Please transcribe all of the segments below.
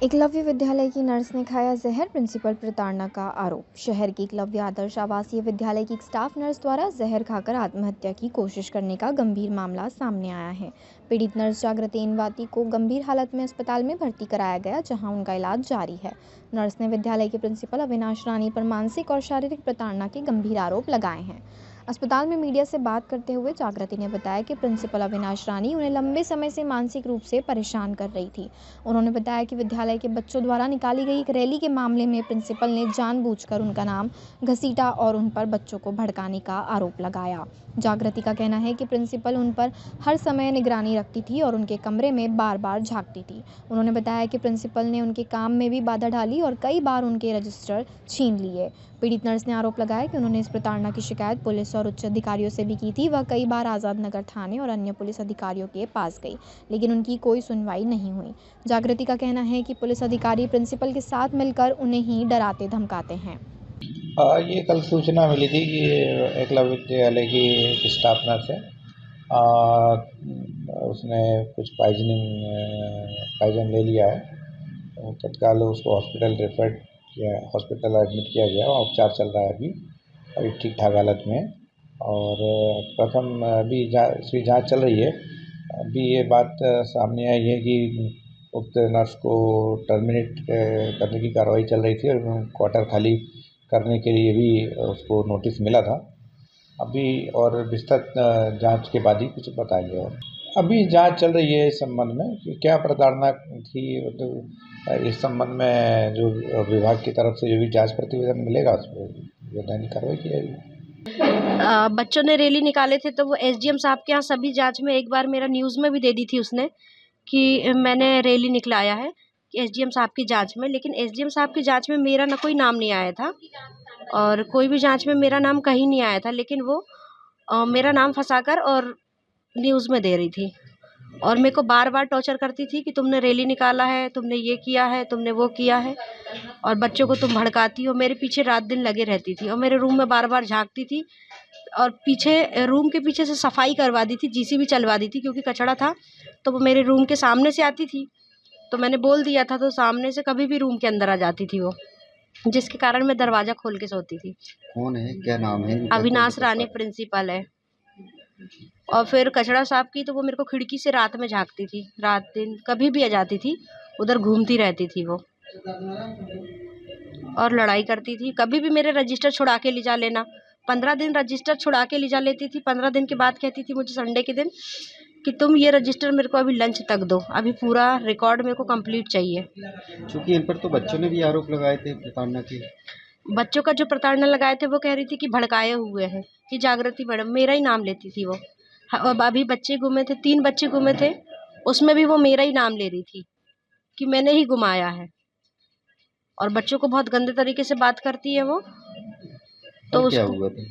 एकलव्य विद्यालय की नर्स ने खाया जहर, प्रिंसिपल प्रताड़ना का आरोप। शहर के एकलव्य आदर्श आवासीय विद्यालय की एक स्टाफ नर्स द्वारा जहर खाकर आत्महत्या की कोशिश करने का गंभीर मामला सामने आया है। पीड़ित नर्स जागृति इनवाती को गंभीर हालत में अस्पताल में भर्ती कराया गया, जहां उनका इलाज जारी है। नर्स ने विद्यालय के प्रिंसिपल अविनाश रानी पर मानसिक और शारीरिक प्रताड़ना के गंभीर आरोप लगाए हैं। अस्पताल में मीडिया से बात करते हुए जागृति ने बताया कि प्रिंसिपल अविनाश रानी उन्हें लंबे समय से मानसिक रूप से परेशान कर रही थी। उन्होंने बताया कि विद्यालय के बच्चों द्वारा निकाली गई एक रैली के मामले में प्रिंसिपल ने जानबूझकर उनका नाम घसीटा और उन पर बच्चों को भड़काने का आरोप लगाया। जागृति का कहना है कि प्रिंसिपल उन पर हर समय निगरानी रखती थी और उनके कमरे में बार बार झांकती थी। उन्होंने बताया कि प्रिंसिपल ने उनके काम में भी बाधा डाली और कई बार उनके रजिस्टर छीन लिए। पीड़ित नर्स ने आरोप लगाया कि उन्होंने इस प्रताड़ना की शिकायत पुलिस और उच्च अधिकारियों से भी की थी। वह कई बार आज़ाद नगर थाने और अन्य पुलिस अधिकारियों के पास गई, लेकिन उनकी कोई सुनवाई नहीं हुई। जागृति का कहना है कि पुलिस अधिकारी प्रिंसिपल के साथ मिलकर उन्हें ही डराते धमकाते हैं। ये कल सूचना मिली थी कि एकलव्य विद्यालय की एक स्टाफ नर्स है। उसने कुछ पॉइजन ले लिया है। तत्काल उसको हॉस्पिटल एडमिट किया गया और उपचार चल रहा है अभी ठीक ठाक हालत में है। और प्रथम अभी इसकी जाँच चल रही है। अभी ये बात सामने आई है कि उक्त नर्स को टर्मिनेट करने की कार्रवाई चल रही थी और क्वार्टर खाली करने के लिए भी उसको नोटिस मिला था। अभी और विस्तृत जांच के बाद ही कुछ बताएंगे। और अभी जांच चल रही है इस संबंध में कि क्या प्रताड़ना थी। मतलब इस संबंध में जो विभाग की तरफ से जो भी जांच प्रतिवेदन मिलेगा उस पर वैधानिक कार्रवाई की जाएगी। बच्चों ने रैली निकाले थे तो वो एसडीएम साहब के यहाँ सभी जांच में एक बार मेरा न्यूज़ में भी दे दी थी उसने कि मैंने रैली निकलाया है एसडीएम साहब की जांच में, लेकिन एसडीएम साहब की जांच में मेरा ना कोई नाम नहीं आया था और कोई भी जांच में मेरा नाम कहीं नहीं आया था, लेकिन वो मेरा नाम फंसाकर और न्यूज़ में दे रही थी और मेरे को बार बार टॉर्चर करती थी कि तुमने रैली निकाला है, तुमने ये किया है, तुमने वो किया है और बच्चों को तुम भड़काती हो। मेरे पीछे रात दिन लगे रहती थी और मेरे रूम में बार बार झांकती थी और पीछे रूम के पीछे से सफाई करवा दी थी, जीसीबी चलवा दी थी क्योंकि कचड़ा था। तो वो मेरे रूम के सामने से आती थी, तो मैंने बोल दिया था तो सामने से कभी भी रूम के अंदर आ जाती थी वो, जिसके कारण मैं दरवाज़ा खोल के सोती थी। कौन है, क्या नाम है? अविनाश रानी प्रिंसिपल है। और फिर कचड़ा साफ की तो वो मेरे को खिड़की से रात में झांकती थी, रात दिन कभी भी आ जाती थी, उधर घूमती रहती थी वो और लड़ाई करती थी। कभी भी मेरे रजिस्टर छुड़ा के ले जा लेना, 15 दिन रजिस्टर छुड़ा के ले जा लेती थी। 15 दिन के बाद कहती थी मुझे संडे के दिन कि तुम ये रजिस्टर मेरे को अभी लंच तक दो, अभी पूरा रिकॉर्ड मेरे को कंप्लीट चाहिए। क्योंकि इन पर तो बच्चों ने भी आरोप लगाए थे प्रताड़ना के। बच्चों का जो प्रताड़ना लगाए थे वो कह रही थी कि भड़काए हुए हैं, कि जागृति मैडम मेरा ही नाम लेती थी वो। अब अभी बच्चे गुमे थे, 3 बच्चे गुमे थे, उसमें भी वो मेरा ही नाम ले रही थी कि मैंने ही गुमाया है और बच्चों को बहुत गंदे तरीके से बात करती है वो। तो क्या उसको हुआ था?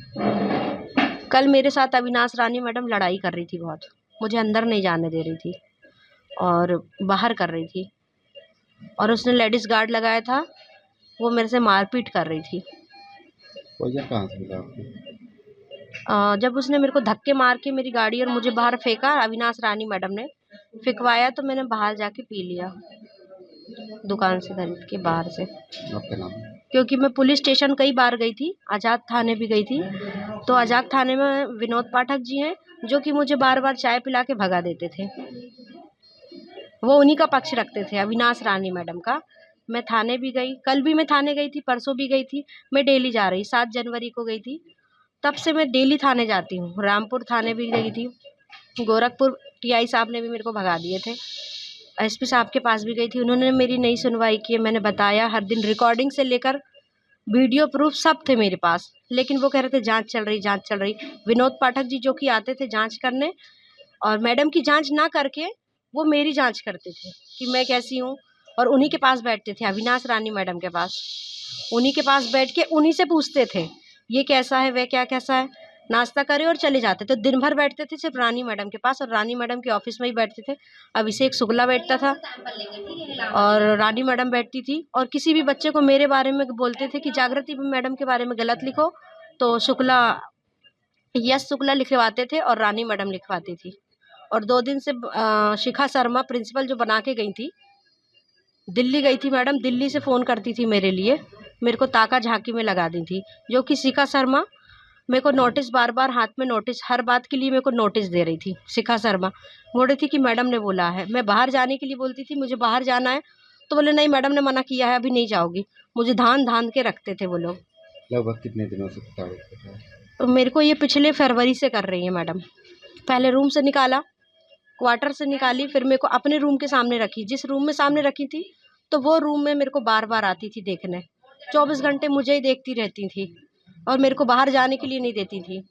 कल मेरे साथ अविनाश रानी मैडम लड़ाई कर रही थी बहुत, मुझे अंदर नहीं जाने दे रही थी और बाहर कर रही थी और उसने लेडीज़ गार्ड लगाया था, वो मेरे से मारपीट कर रही थी। पॉइजन कहाँ से मिला आपको? जब उसने मेरे को धक्के मार के मेरी गाड़ी और मुझे बाहर फेंका, अविनाश रानी मैडम ने फेंकवाया तो मैंने बाहर जाके पी लिया, दुकान से खरीद के बाहर से। आपका नाम? क्योंकि मैं पुलिस स्टेशन कई बार गई थी, आज़ाद थाने भी गई थी, तो आज़ाद थाने में विनोद पाठक जी हैं जो कि मुझे बार बार चाय पिला के भगा देते थे। वो उन्हीं का पक्ष रखते थे, अविनाश रानी मैडम का। मैं थाने भी गई, कल भी मैं थाने गई थी, परसों भी गई थी, मैं डेली जा रही, 7 जनवरी को गई थी, तब से मैं डेली थाने जाती हूँ। रामपुर थाने भी गई थी, गोरखपुर टीआई साहब ने भी मेरे को भगा दिए थे, एसपी साहब के पास भी गई थी, उन्होंने मेरी नहीं सुनवाई की है। मैंने बताया हर दिन, रिकॉर्डिंग से लेकर वीडियो प्रूफ सब थे मेरे पास, लेकिन वो कह रहे थे जांच चल रही, जांच चल रही। विनोद पाठक जी जो कि आते थे जांच करने और मैडम की जांच ना करके वो मेरी जांच करते थे कि मैं कैसी हूँ, और उन्हीं के पास बैठते थे, अविनाश रानी मैडम के पास, उन्हीं के पास बैठ के उन्हीं से पूछते थे ये कैसा है, वह क्या कैसा है, नाश्ता करे और चले जाते। तो दिन भर बैठते थे सिर्फ रानी मैडम के पास और रानी मैडम के ऑफिस में ही बैठते थे। अभिषेक शुक्ला बैठता था और रानी मैडम बैठती थी, और किसी भी बच्चे को मेरे बारे में बोलते थे कि जागृति मैडम के बारे में गलत लिखो, तो शुक्ला, यश शुक्ला लिखवाते थे और रानी मैडम लिखवाती थी। और 2 दिन से शिखा शर्मा प्रिंसिपल जो बना के गई थी, दिल्ली गई थी मैडम, दिल्ली से फ़ोन करती थी मेरे लिए, मेरे को ताका झांकी में लगा दी थी, जो कि शिखा शर्मा मेरे को नोटिस बार बार हाथ में नोटिस, हर बात के लिए मेरे को नोटिस दे रही थी। शिखा शर्मा बोल रही थी कि मैडम ने बोला है, मैं बाहर जाने के लिए बोलती थी, मुझे बाहर जाना है तो बोले नहीं मैडम ने मना किया है, अभी नहीं जाओगी। मुझे धान के रखते थे वो लोग। लगभग कितने दिनों से प्रताड़ित कर रहा है? तो मेरे को ये पिछले फरवरी से कर रही है मैडम। पहले रूम से निकाला, क्वार्टर से निकाली, फिर मेरे को अपने रूम के सामने रखी। जिस रूम में सामने रखी थी तो वो रूम में मेरे को बार बार आती थी देखने, 24 घंटे मुझे ही देखती रहती थी और मेरे को बाहर जाने के लिए नहीं देती थी।